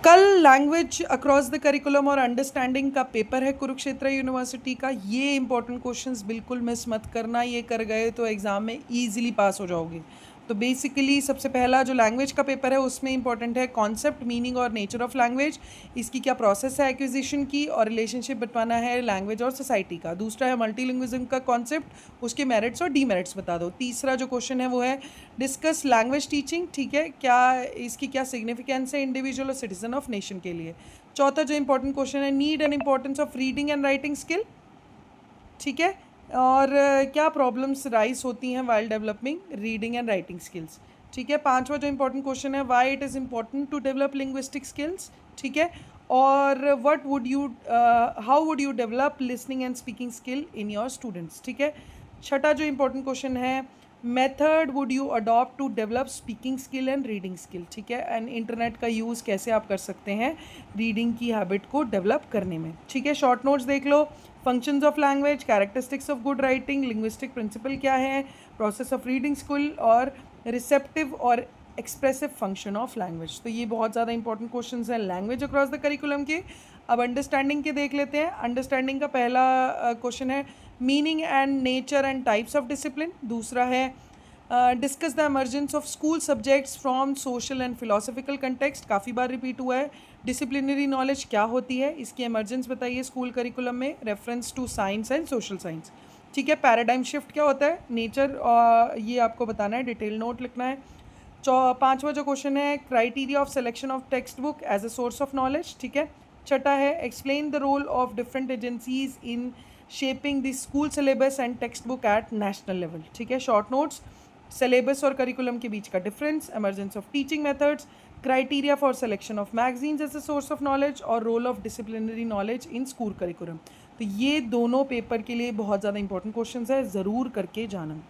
कल language across the curriculum और understanding का पेपर है कुरुक्षेत्र यूनिवर्सिटी का। ये इंपॉर्टेंट क्वेश्चंस बिल्कुल मिस मत करना, ये कर गए तो एग्ज़ाम में इजीली पास हो जाओगे। तो बेसिकली सबसे पहला जो लैंग्वेज का पेपर है उसमें इंपॉर्टेंट है कॉन्सेप्ट, मीनिंग और नेचर ऑफ लैंग्वेज, इसकी क्या प्रोसेस है एक्विजिशन की, और रिलेशनशिप बताना है लैंग्वेज और सोसाइटी का। दूसरा है मल्टीलिंग्विज्म का कॉन्सेप्ट, उसके मेरिट्स और डीमेरिट्स बता दो। तीसरा जो क्वेश्चन है वो है डिस्कस लैंग्वेज टीचिंग, ठीक है, क्या इसकी क्या सिग्निफिकेंस है इंडिविजुअल और सिटीजन ऑफ नेशन के लिए। चौथा जो इंपॉर्टेंट क्वेश्चन है need and importance of reading and writing skill, ठीक है, और क्या प्रॉब्लम्स राइज होती हैं while developing reading and writing skills, ठीक है। पांचवा जो इंपॉर्टेंट क्वेश्चन है why it is important to develop linguistic skills, ठीक है, और what would you how would you develop listening and speaking skill in your students, ठीक है। छठा जो इंपॉर्टेंट क्वेश्चन है method would you adopt to develop speaking skill and reading skill, ठीक है, एंड इंटरनेट का यूज़ कैसे आप कर सकते हैं रीडिंग की हैबिट को डेवलप करने में, ठीक है। शॉर्ट नोट्स देख लो, functions of language, characteristics of good writing, linguistic principle क्या है, प्रोसेस ऑफ रीडिंग स्किल और रिसेप्टिव और एक्सप्रेसिव फंक्शन ऑफ लैंग्वेज। तो ये बहुत ज़्यादा इंपॉर्टेंट क्वेश्चंस हैं लैंग्वेज अक्रॉस द करिकुलम के। अब अंडरस्टैंडिंग के देख लेते हैं। अंडरस्टैंडिंग का पहला क्वेश्चन है meaning and nature and types of discipline. दूसरा है discuss the emergence of school subjects from social and philosophical context, काफ़ी बार रिपीट हुआ है। डिसिप्लिनरी नॉलेज क्या होती है, इसकी एमर्जेंस बताइए स्कूल करिकुलम में, reference to science and social science, ठीक है। पैराडाइम शिफ्ट क्या होता है, नेचर, ये आपको बताना है, डिटेल नोट लिखना है। पांचवा जो क्वेश्चन है criteria of selection of text book as a source of knowledge, ठीक है। छठा है explain the role of different agencies in shaping the school syllabus and text book at national level, ठीक है। शॉर्ट नोट्स सिलेबस और curriculum के बीच का difference, emergence of teaching methods, criteria for selection of magazines as a source of knowledge, और role of disciplinary knowledge in school curriculum. तो ये दोनों पेपर के लिए बहुत ज़्यादा इंपॉर्टेंट क्वेश्चंस है, ज़रूर करके जाना।